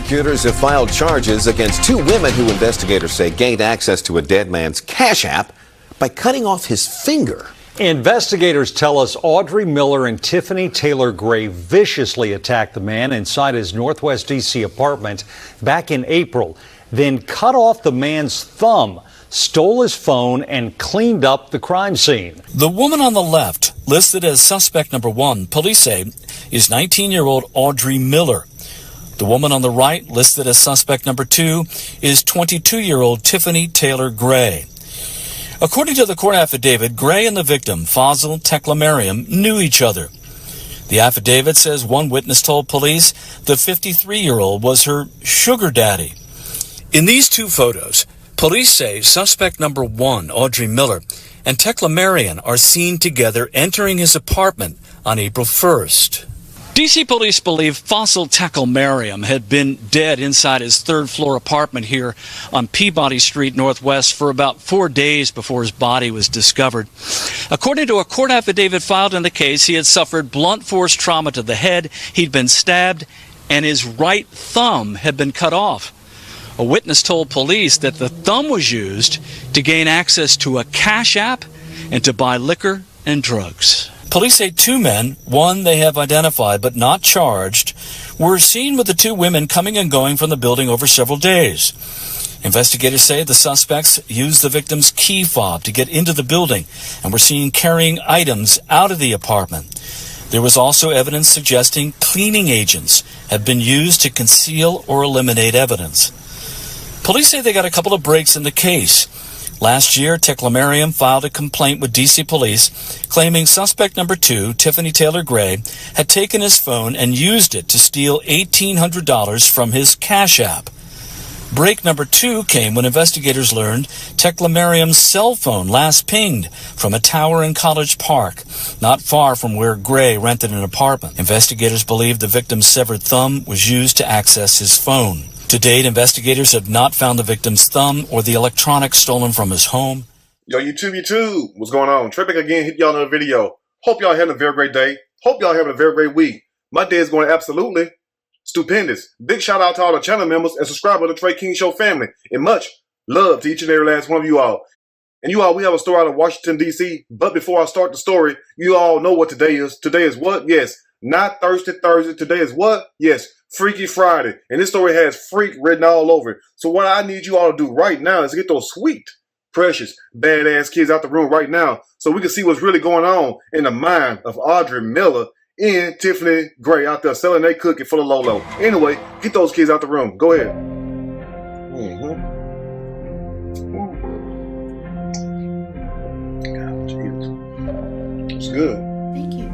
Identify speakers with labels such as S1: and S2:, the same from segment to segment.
S1: Prosecutors have filed charges against two women who investigators say gained access to a dead man's Cash App by cutting off his finger.
S2: Investigators tell us Audrey Miller and Tiffany Taylor Gray viciously attacked the man inside his Northwest D.C. apartment back in April, then cut off the man's thumb, stole his phone, and cleaned up the crime scene.
S3: The woman on the left, listed as suspect number 1, police say, is 19-year-old Audrey Miller. The woman on the right, listed as suspect number 2, is 22-year-old Tiffany Taylor Gray. According to the court affidavit, Gray and the victim, Fazil Teklemariam, knew each other. The affidavit says one witness told police the 53-year-old was her sugar daddy. In these two photos, police say suspect number 1, Audrey Miller, and Teklemariam are seen together entering his apartment on April 1st. D.C. police believe Fazil Teklemariam had been dead inside his third-floor apartment here on Peabody Street Northwest for about 4 days before his body was discovered. According to a court affidavit filed in the case, he had suffered blunt force trauma to the head, he'd been stabbed, and his right thumb had been cut off. A witness told police that the thumb was used to gain access to a Cash App and to buy liquor and drugs. Police say two men, one they have identified but not charged, were seen with the two women coming and going from the building over several days. Investigators say the suspects used the victim's key fob to get into the building and were seen carrying items out of the apartment. There was also evidence suggesting cleaning agents had been used to conceal or eliminate evidence. Police say they got a couple of breaks in the case. Last year, Teklemariam filed a complaint with D.C. police claiming suspect number 2, Tiffany Taylor Gray, had taken his phone and used it to steal $1,800 from his Cash App. Break number 2 came when investigators learned Teklemariam's cell phone last pinged from a tower in College Park, not far from where Gray rented an apartment. Investigators believe the victim's severed thumb was used to access his phone. To date, investigators have not found the victim's thumb or the electronics stolen from his home.
S4: Yo, YouTube, what's going on? Trey back again, hit y'all another video. Hope y'all having a very great day. Hope y'all having a very great week. My day is going absolutely stupendous. Big shout out to all the channel members and subscribers to the Trey King Show family. And much love to each and every last one of you all. And you all, we have a story out of Washington, D.C. But before I start the story, you all know what today is. Today is what? Yes, not Thursday. Today is what? Yes, Freaky Friday. And this story has freak written all over it. So what I need you all to do right now is get those sweet, precious, badass kids out the room right now so we can see what's really going on in the mind of Audrey Miller and Tiffany Gray out there selling their cookie full of Lolo. Anyway, get those kids out the room. Go ahead. God, Jesus. It's good.
S5: Thank you.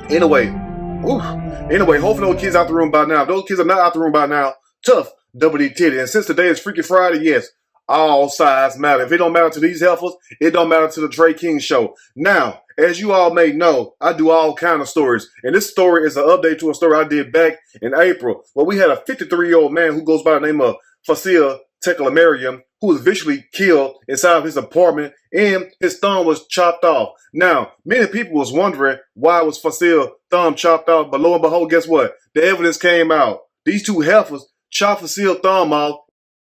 S4: Anyway, hopefully those kids out the room by now. If those kids are not out the room by now, tough double D titty. And since today is Freaky Friday, yes, all sides matter. If it don't matter to these heifers, it don't matter to the Trey King Show. Now, as you all may know, I do all kind of stories. And this story is an update to a story I did back in April, where we had a 53-year-old man who goes by the name of Fazil Teklemariam, who was vicious killed inside of his apartment and his thumb was chopped off. Now, many people was wondering why was Fazil's thumb chopped off, but lo and behold, guess what? The evidence came out. These two heifers chopped Fazil's thumb off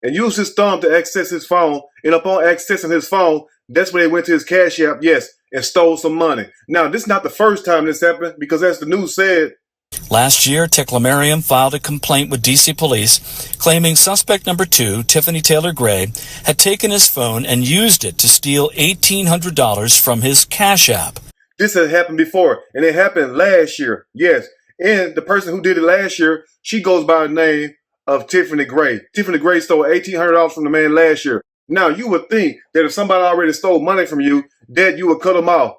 S4: and used his thumb to access his phone, and upon accessing his phone, that's when they went to his Cash App, yes, and stole some money. Now, this is not the first time this happened, because as the news said,
S3: last year, Teklemariam filed a complaint with D.C. police claiming suspect number 2, Tiffany Taylor Gray, had taken his phone and used it to steal $1,800 from his Cash App.
S4: This had happened before, and it happened last year, yes. And the person who did it last year, she goes by the name of Tiffany Gray. Tiffany Gray stole $1,800 from the man last year. Now, you would think that if somebody already stole money from you, that you would cut them off.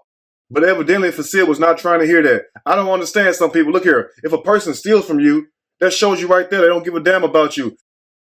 S4: But evidently, Fazil was not trying to hear that. I don't understand some people. Look here. If a person steals from you, that shows you right there they don't give a damn about you.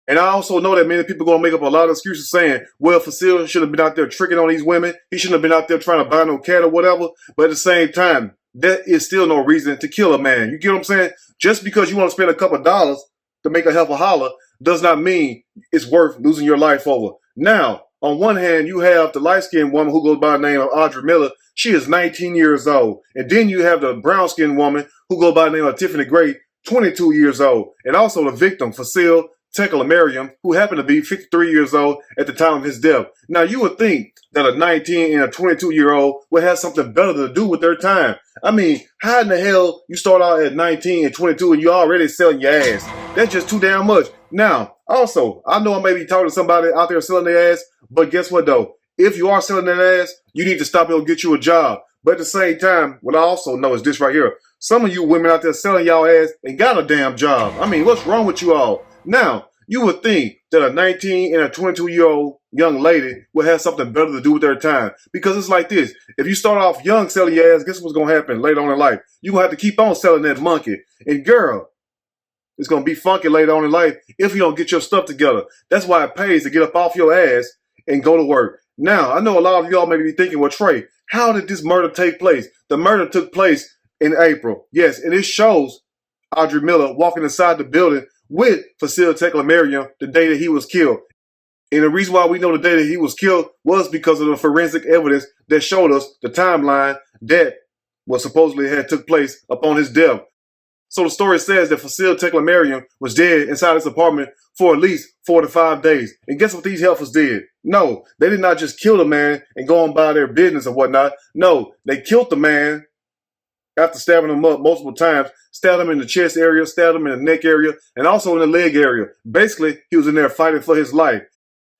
S4: And I also know that many people are going to make up a lot of excuses saying, well, Fazil should have been out there tricking on these women. He shouldn't have been out there trying to buy no cat or whatever. But at the same time, that is still no reason to kill a man. You get what I'm saying? Just because you want to spend a couple of dollars to make a heifer holler does not mean it's worth losing your life over. Now, on one hand, you have the light-skinned woman who goes by the name of Audrey Miller. She is 19 years old. And then you have the brown-skinned woman who goes by the name of Tiffany Gray. 22 years old, and also the victim, Fasil Teklamariam, who happened to be 53 years old at the time of his death. Now, you would think that a 19 and a 22-year-old would have something better to do with their time. I mean, how in the hell you start out at 19 and 22 and you're already selling your ass? That's just too damn much. Now, also, I know I may be talking to somebody out there selling their ass, but guess what, though? If you are selling that ass, you need to stop and go get you a job. But at the same time, what I also know is this right here. Some of you women out there selling y'all ass ain't got a damn job. I mean, what's wrong with you all? Now, you would think that a 19 and a 22-year-old young lady would have something better to do with their time. Because it's like this. If you start off young selling your ass, guess what's going to happen later on in life? You're going to have to keep on selling that monkey. And girl, it's going to be funky later on in life if you don't get your stuff together. That's why it pays to get up off your ass and go to work. Now, I know a lot of y'all may be thinking, well, Trey, how did this murder take place? The murder took place in April. Yes, and it shows Audrey Miller walking inside the building with Fasil Teklamariam the day that he was killed. And the reason why we know the day that he was killed was because of the forensic evidence that showed us the timeline that was supposedly had took place upon his death. So the story says that Fasil Teklamariam was dead inside his apartment for at least 4 to 5 days. And guess what these heifers did? No, they did not just kill the man and go on by their business or whatnot. No, they killed the man after stabbing him up multiple times, stabbed him in the chest area, stabbed him in the neck area, and also in the leg area. Basically, he was in there fighting for his life.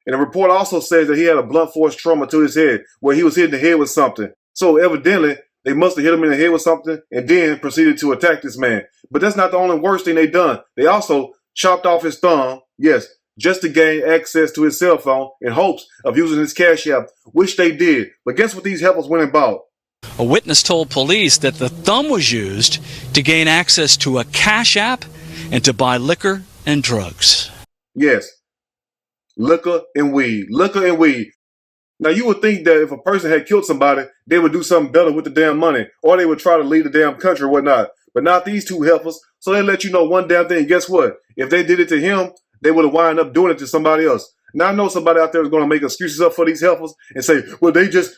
S4: And the report also says that he had a blunt force trauma to his head, where he was hit in the head with something. So evidently, they must have hit him in the head with something and then proceeded to attack this man. But that's not the only worst thing they done. They also chopped off his thumb, yes, just to gain access to his cell phone in hopes of using his cash app, which they did. But guess what these heifers went and bought?
S3: A witness told police that the thumb was used to gain access to a cash app and to buy liquor and drugs.
S4: Yes, liquor and weed. Liquor and weed. Now, you would think that if a person had killed somebody, they would do something better with the damn money, or they would try to leave the damn country or whatnot. But not these two heifers. So they let you know one damn thing. Guess what? If they did it to him, they would have wound up doing it to somebody else. Now, I know somebody out there is going to make excuses up for these heifers and say, well, they just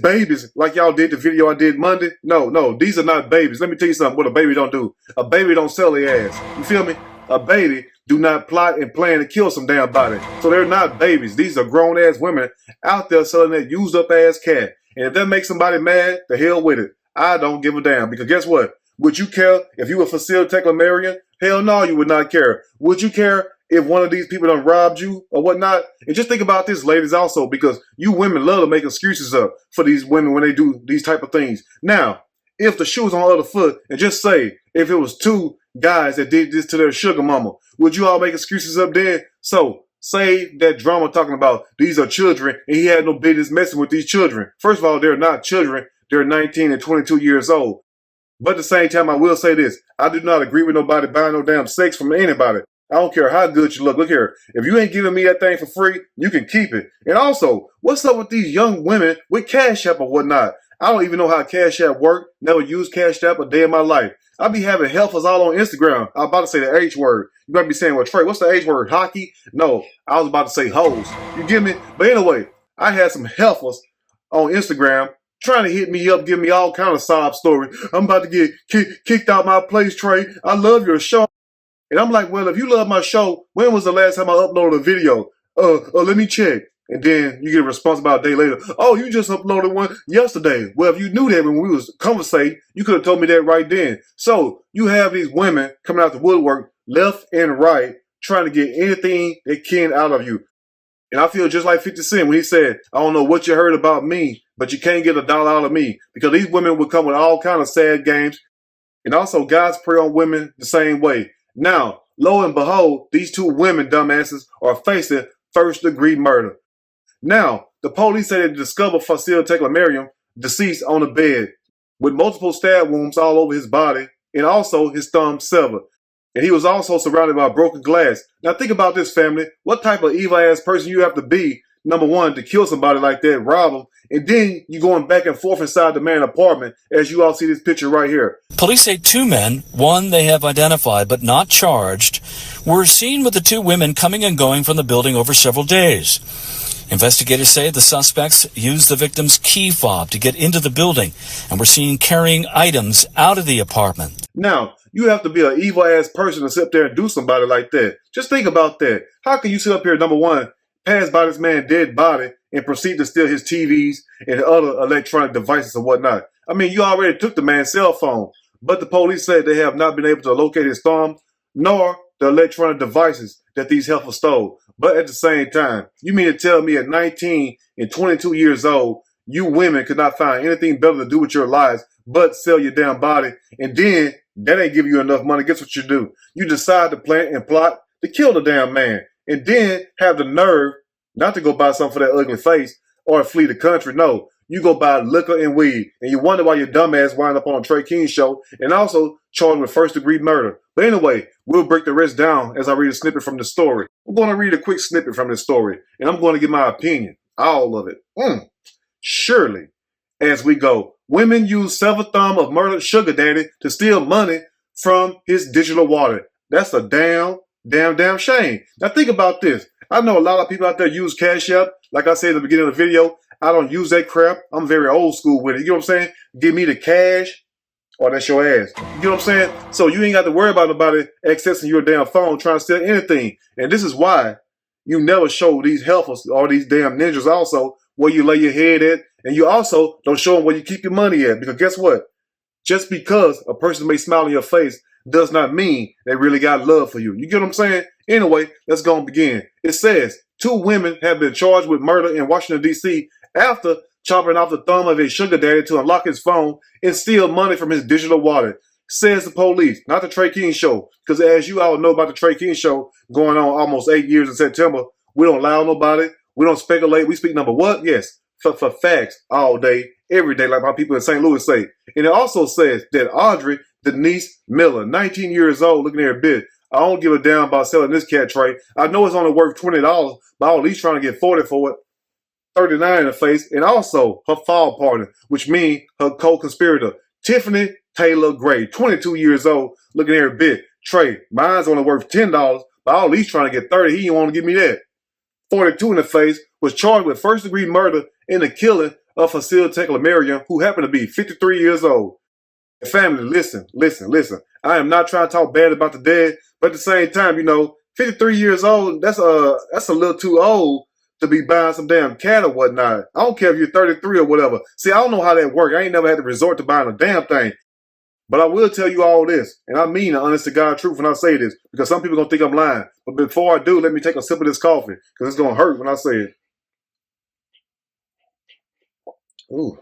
S4: babies, like y'all did the video I did Monday. No, these are not babies. Let me tell you something, what a baby don't do. A baby don't sell their ass. You feel me? A baby do not plot and plan to kill some damn body. So they're not babies. These are grown-ass women out there selling that used-up-ass cat. And if that makes somebody mad, the hell with it. I don't give a damn. Because guess what? Would you care if you were Fasil Teklamariam? Hell no, you would not care. Would you care if one of these people done robbed you or whatnot? And just think about this, ladies, also, because you women love to make excuses up for these women when they do these type of things. Now, if the shoe was on the other foot, and just say, if it was two guys that did this to their sugar mama, would you all make excuses up there? So, save that drama talking about these are children and he had no business messing with these children. First of all, they're not children. They're 19 and 22 years old. But at the same time, I will say this. I do not agree with nobody buying no damn sex from anybody. I don't care how good you look. Look here. If you ain't giving me that thing for free, you can keep it. And also, what's up with these young women with Cash App or whatnot? I don't even know how Cash App work. Never used Cash App a day in my life. I be having heifers all on Instagram. I was about to say the H word. You might be saying, well, Trey, what's the H word? Hockey? No, I was about to say hoes. You get me? But anyway, I had some heifers on Instagram trying to hit me up, give me all kind of sob story. I'm about to get kicked out my place, Trey. I love your show. And I'm like, well, if you love my show, when was the last time I uploaded a video? Let me check. And then you get a response about a day later. Oh, you just uploaded one yesterday. Well, if you knew that when we was conversating, you could have told me that right then. So you have these women coming out the woodwork left and right, trying to get anything they can out of you. And I feel just like 50 Cent when he said, I don't know what you heard about me, but you can't get $1 out of me. Because these women would come with all kind of sad games. And also guys prey on women the same way. Now, lo and behold, these two women, dumbasses, are facing first-degree murder. Now, the police say they discovered Fasil Teklamariam deceased on a bed with multiple stab wounds all over his body and also his thumb severed. And he was also surrounded by broken glass. Now think about this, family. What type of evil-ass person you have to be, number one, to kill somebody like that, rob them, and then you going back and forth inside the man's apartment as you all see this picture right here.
S3: Police say 2 men, one they have identified but not charged, were seen with the 2 women coming and going from the building over several days. Investigators say the suspects used the victim's key fob to get into the building and were seen carrying items out of the apartment.
S4: Now, You have to be an evil ass person to sit there and do somebody like that. Just think about that. How can you sit up here, number one, pass by this man's dead body and proceed to steal his TVs and other electronic devices and whatnot? I mean, you already took the man's cell phone, but the police said they have not been able to locate his thumb nor the electronic devices that these heifers stole. But at the same time, you mean to tell me at 19 and 22 years old, you women could not find anything better to do with your lives but sell your damn body, and then that ain't give you enough money? Guess what you do? You decide to plan and plot to kill the damn man, and then have the nerve not to go buy something for that ugly face or flee the country. No, you go buy liquor and weed, and you wonder why your dumb ass wind up on a Trey King show and also charged with first-degree murder. But anyway, we'll break the rest down as I read a snippet from the story. I'm going to read a quick snippet from this story, and I'm going to give my opinion, all of it. Surely, as we go, women use severed thumb of murdered sugar daddy to steal money from his digital wallet. That's a damn shame. Now think about this. I know a lot of people out there use Cash App. Like I said at the beginning of the video, I don't use that crap. I'm very old school with it. You know what I'm saying? Give me the cash or that's your ass. You know what I'm saying? So you ain't got to worry about nobody accessing your damn phone trying to steal anything. And this is why you never show these heifers or these damn ninjas also where you lay your head at. And you also don't show them where you keep your money at. Because guess what? Just because a person may smile in your face does not mean they really got love for you. You get what I'm saying? Anyway, let's go and begin. It says 2 women have been charged with murder in Washington, D.C. after chopping off the thumb of a sugar daddy to unlock his phone and steal money from his digital wallet, says the police, not the Trey King show. Because as you all know about the Trey King show going on almost 8 years in September, we don't allow nobody. We don't speculate. We speak number what? Yes, for facts all day, every day, like my people in St. Louis say. And it also says that Audrey Denise Miller, 19 years old, looking at her bid. I don't give a damn about selling this cat, Trey. I know it's only worth $20, but I'm at least trying to get 40 for it. 39 in the face, and also her fall partner, which means her co-conspirator, Tiffany Taylor Gray, 22 years old, looking at her bid. Trey, mine's only worth $10, but I'm at least trying to get 30. He didn't want to give me that. 42 in the face, was charged with first-degree murder in the killing of Facile Teclamarium, who happened to be 53 years old. And family, listen. I am not trying to talk bad about the dead, but at the same time, 53 years old, that's a little too old to be buying some damn cat or whatnot. I don't care if you're 33 or whatever. See, I don't know how that works. I ain't never had to resort to buying a damn thing. But I will tell you all this, and I mean the honest to God truth when I say this, because some people going to think I'm lying. But before I do, let me take a sip of this coffee, because it's going to hurt when I say it. Ooh.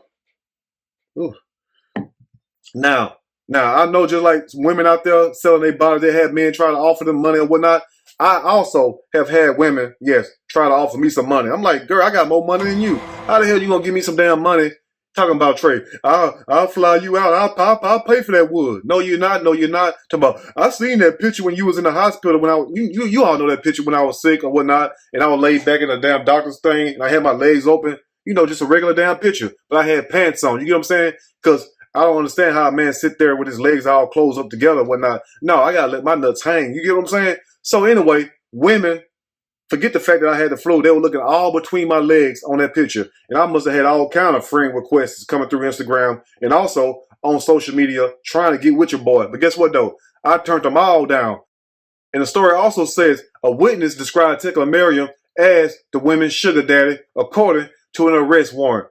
S4: Now, I know just like women out there selling their body, they have men trying to offer them money or whatnot. I also have had women, yes, try to offer me some money. I'm like, girl, I got more money than you. How the hell you going to give me some damn money? Talking about Trey, I'll fly you out. I'll pay for that wood. No, you're not. Talking about, I seen that picture when you was in the hospital when you all know that picture when I was sick or whatnot, and I was laid back in a damn doctor's thing, and I had my legs open. Just a regular damn picture, but I had pants on. You get what I'm saying? Because I don't understand how a man sit there with his legs all closed up together and whatnot. No, I gotta let my nuts hang. You get what I'm saying? So anyway, women, forget the fact that I had the flu. They were looking all between my legs on that picture. And I must have had all kind of friend requests coming through Instagram and also on social media trying to get with your boy. But guess what, though? I turned them all down. And the story also says a witness described Teclamarium as the women's sugar daddy, according to an arrest warrant.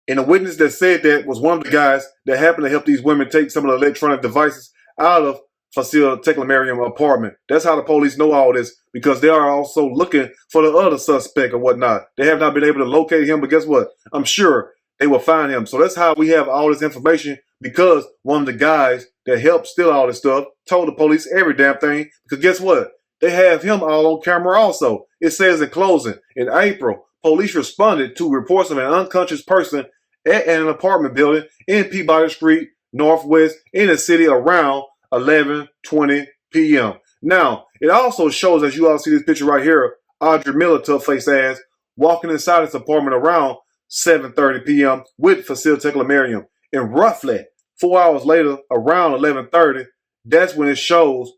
S4: And the witness that said that was one of the guys that happened to help these women take some of the electronic devices out of Facile Teclamarium apartment. That's how the police know all this, because they are also looking for the other suspect or whatnot. They have not been able to locate him, but guess what? I'm sure they will find him. So that's how we have all this information, because one of the guys that helped steal all this stuff told the police every damn thing, because guess what? They have him all on camera also. It says in closing, in April, police responded to reports of an unconscious person at an apartment building in Peabody Street, Northwest, in the city around 11:20 p.m. Now, it also shows, as you all see this picture right here, Audrey Miller, tough-face ass, walking inside his apartment around 7:30 p.m. with Facile Teclamarium. And roughly 4 hours later, around 11:30, that's when it shows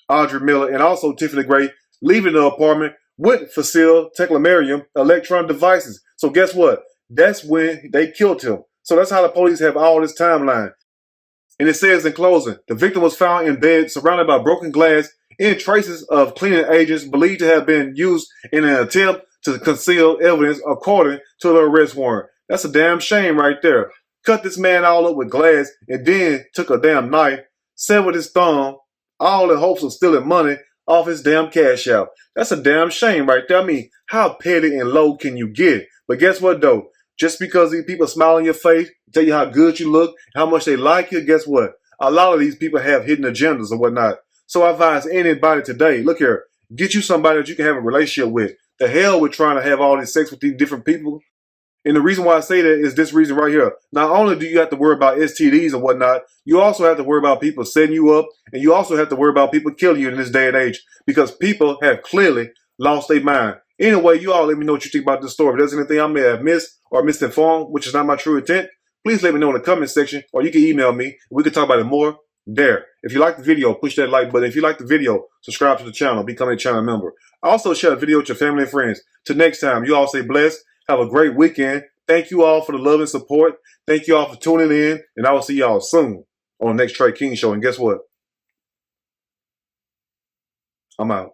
S4: Audrey Miller and also Tiffany Gray leaving the apartment with Facile Teclamarium electronic devices. So guess what? That's when they killed him. So that's how the police have all this timeline. And it says in closing, the victim was found in bed surrounded by broken glass and traces of cleaning agents believed to have been used in an attempt to conceal evidence according to the arrest warrant. That's a damn shame right there. Cut this man all up with glass and then took a damn knife, severed his thumb, all in hopes of stealing money off his damn cash out. That's a damn shame right there. I mean, how petty and low can you get? But guess what though? Just because these people smile in your face, tell you how good you look, how much they like you, guess what? A lot of these people have hidden agendas and whatnot. So I advise anybody today, look here, get you somebody that you can have a relationship with. The hell with trying to have all this sex with these different people. And the reason why I say that is this reason right here. Not only do you have to worry about STDs and whatnot, you also have to worry about people setting you up, and you also have to worry about people killing you in this day and age because people have clearly lost their mind. Anyway, you all let me know what you think about this story. If there's anything I may have missed or misinformed, which is not my true intent, please let me know in the comment section, or you can email me. We can talk about it more there. If you like the video, push that like button. If you like the video, subscribe to the channel, become a channel member. Also share the video with your family and friends. Till next time, you all stay blessed. Have a great weekend. Thank you all for the love and support. Thank you all for tuning in, and I will see y'all soon on the next Trey King Show. And guess what? I'm out.